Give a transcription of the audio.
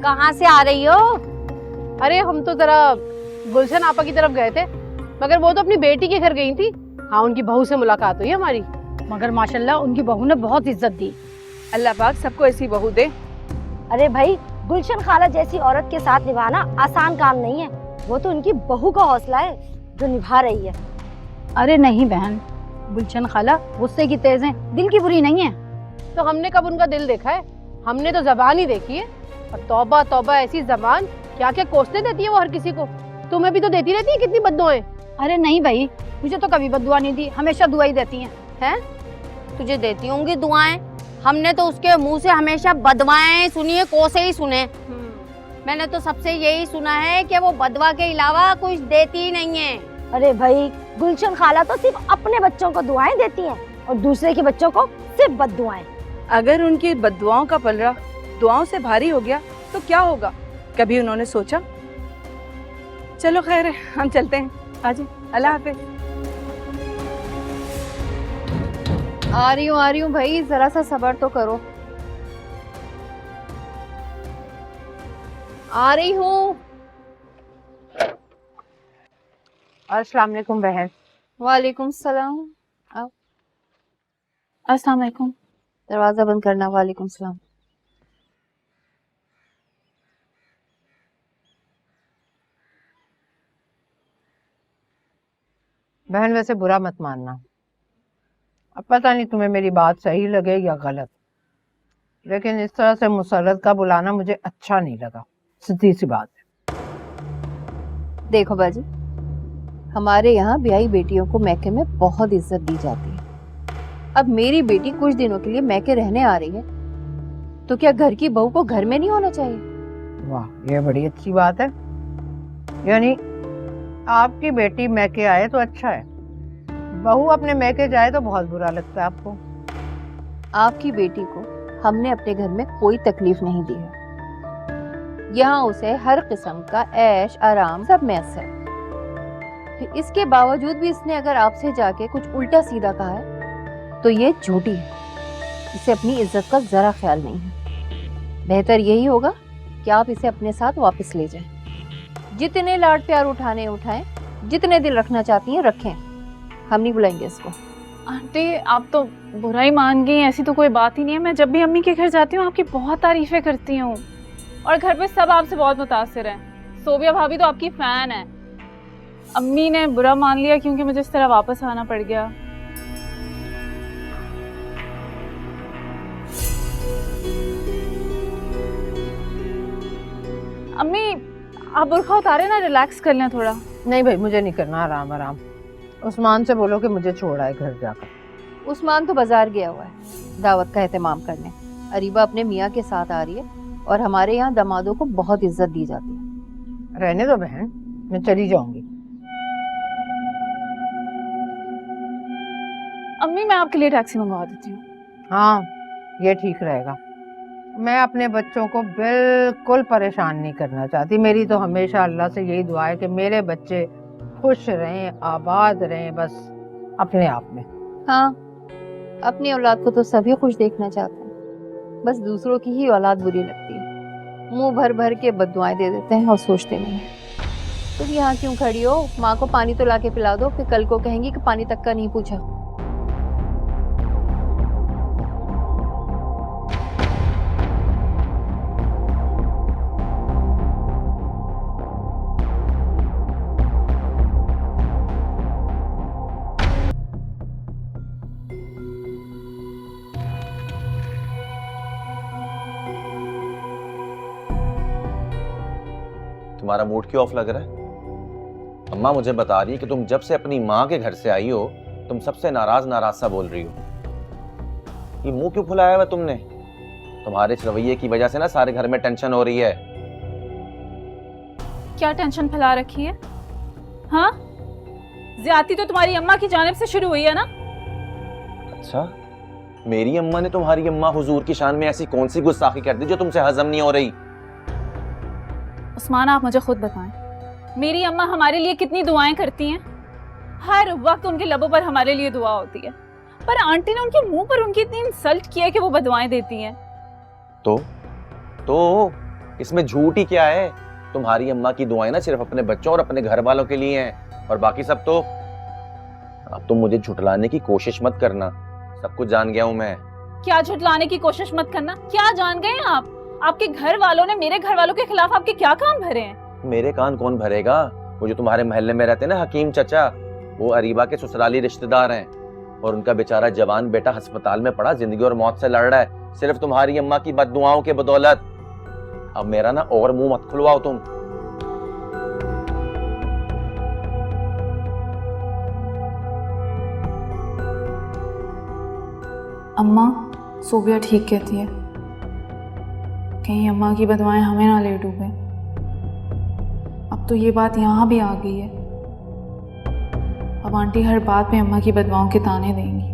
कहाँ से आ रही हो? अरे हम तो जरा गुलशन आपा की तरफ गए थे, मगर वो तो अपनी बेटी के घर गई थी। हाँ, उनकी बहू से मुलाकात हुई हमारी, मगर माशाल्लाह उनकी बहू ने बहुत इज्जत दी। अल्लाह पाक सबको ऐसी बहू दे। अरे भाई, गुलशन खाला जैसी औरत के साथ निभाना आसान काम नहीं है। वो तो उनकी बहू का हौसला है जो निभा रही है। अरे नहीं बहन, गुलशन खाला गुस्से की तेज है, दिल की बुरी नहीं है। तो हमने कब उनका दिल देखा है? हमने तो जबान ही देखी है। और तौबा तौबा, ऐसी जबान क्या क्या कोसने देती है वो हर किसी को। तुम्हें भी तो देती रहती है कितनी बद्दुआएं। अरे नहीं भाई, मुझे तो कभी बद्दुआ नहीं दी, हमेशा दुआ ही देती हैं। हैं? तुझे देती होंगी दुआएं। हमने तो उसके मुंह से हमेशा बदवाएं सुनी है, कोसे ही सुने। मैंने तो सबसे यही सुना है कि वो बदवा के अलावा कुछ देती ही नहीं है। अरे भाई, गुलशन खाला तो सिर्फ अपने बच्चों को दुआएं देती हैं और दूसरे के बच्चों को सिर्फ बद्दुआएं। अगर उनकी बद्दुआओं का पलड़ा दुआओं से भारी हो गया तो क्या होगा, कभी उन्होंने सोचा? चलो खैर है, हम चलते हैं। आजी, अल्लाह हाफिज। आ रही हूँ भाई, जरा सा सब्र तो करो। आ रही हूँ। अस्सलाम वालेकुम बहन। वालेकुम सलाम। आओ। अस्सलाम वालेकुम। दरवाजा बंद करना। वालेकुम सलाम। बहन वैसे बुरा मत मानना, अब पता नहीं तुम्हें मेरी बात सही लगे या गलत, लेकिन इस तरह से मुसर्रत का बुलाना मुझे अच्छा नहीं लगा। सीधी सी बात है। देखो बाजी, हमारे यहाँ ब्याही बेटियों को मैके में बहुत इज्जत दी जाती है। अब मेरी बेटी कुछ दिनों के लिए मैके रहने आ रही है, तो क्या घर की बहू को घर में नहीं होना चाहिए? वाह, ये बड़ी अच्छी बात है। यानी आपकी बेटी मैके आए तो अच्छा है, बहू अपने मैके जाए तो बहुत बुरा लगता है आपको। आपकी बेटी को हमने अपने घर में कोई तकलीफ नहीं दी है। यहाँ उसे हर किस्म का ऐश आराम सब मैस है। फिर इसके बावजूद भी इसने अगर आपसे जाके कुछ उल्टा सीधा कहा है तो ये झूठी है। इसे अपनी इज्जत का जरा ख्याल नहीं है। बेहतर यही होगा कि आप इसे अपने साथ वापस ले जाएं। जितने लाड प्यार उठाने उठाएं, जितने दिल रखना चाहती हैं रखें। हम नहीं बुलाएंगे इसको। आंटी, आप तो बुरा ही मान गई, ऐसी तो कोई बात ही नहीं है। मैं जब भी अम्मी के घर जाती हूँ आपकी बहुत तारीफें करती हूँ, और घर पे सब आपसे बहुत मुतासिर हैं। सोबिया भाभी तो आपकी फैन है। अम्मी ने बुरा मान लिया क्योंकि मुझे इस तरह वापस आना पड़ गया। अम्मी, आप बुर्खा उतारे ना, रिलैक्स कर लें थोड़ा। नहीं भाई, मुझे नहीं करना, आराम आराम। उस्मान से बोलो कि मुझे छोड़ आए घर जाकर। उस्मान तो बाजार गया हुआ है दावत का एहतमाम करने। अरीबा अपने मियाँ के साथ आ रही है, और हमारे यहाँ दमादों को बहुत इज्जत दी जाती है। रहने दो बहन, मैं चली जाऊंगी। अम्मी, मैं आपके लिए टैक्सी मंगवा देती हूँ। हाँ, ये ठीक रहेगा। मैं अपने बच्चों को बिल्कुल परेशान नहीं करना चाहती। मेरी तो हमेशा अल्लाह से यही दुआ है कि मेरे बच्चे खुश रहें, आबाद रहें, बस अपने आप में। हाँ, अपनी औलाद को तो सभी खुश देखना चाहते हैं, बस दूसरों की ही औलाद बुरी लगती है। मुंह भर भर के बद्दुआएं दे देते हैं और सोचते नहीं हैं। तुम यहाँ क्यों खड़ी हो? माँ को पानी तो लाके पिला दो, फिर कल को कहेंगी कि पानी तक का नहीं पूछा। तुम्हारा मूड क्यों ऑफ लग रहा है? अम्मा मुझे बता रही है कि तुम जब से अपनी माँ के घर से आई हो तुम सबसे नाराज नाराज सा बोल रही हो। ये मुंह क्यों फुलाया हुआ तुमने? तुम्हारे इस रवैये की वजह से ना सारे घर में टेंशन हो रही है। क्या टेंशन फैला रखी है? हाँ, ज्यादती तो तुम्हारी अम्मा की जानिब से शुरू हुई है ना? अच्छा, मेरी अम्मा ने तुम्हारी अम्मा हुजूर की शान में ऐसी कौन सी गुस्ताखी कर दी जो तुमसे हजम नहीं हो रही? उस्मान, आप मुझे खुद बताएं, मेरी अम्मा हमारे लिए कितनी दुआएं करती हैं। हर वक्त उनके लबों पर हमारे लिए दुआ होती है, पर आंटी ने उनके मुंह पर उनकी इतनी इंसल्ट की है कि वो बदुआएं देती हैं। तो इसमें झूठ ही क्या है? तुम्हारी अम्मा की दुआएं ना सिर्फ अपने बच्चों और अपने घर वालों के लिए हैं, और बाकी सब तो। अब तुम मुझे झुठलाने की कोशिश मत करना, सब कुछ जान गया हूं मैं। क्या झुठलाने की कोशिश मत करना? क्या जान गए आप? आपके घर वालों ने मेरे घर वालों के खिलाफ आपके क्या कान भरे हैं? मेरे कान कौन भरेगा? वो जो तुम्हारे मोहल्ले में रहते हैं ना, हकीम चचा, वो अरीबा के ससुराली रिश्तेदार हैं, और उनका बेचारा जवान बेटा अस्पताल में पड़ा, जिंदगी और मौत से लड़ रहा है, सिर्फ तुम्हारी अम्मा की बददुआओं के बदौलत। अब मेरा ना और मुंह मत खुलवाओ तुम। अम्मा, सोबिया ठीक कहती है, कहीं अम्मा की बदवाएं हमें ना ले डूबे। अब तो ये बात यहाँ भी आ गई है, अब आंटी हर बात में अम्मा की बदवाओं के ताने देंगी।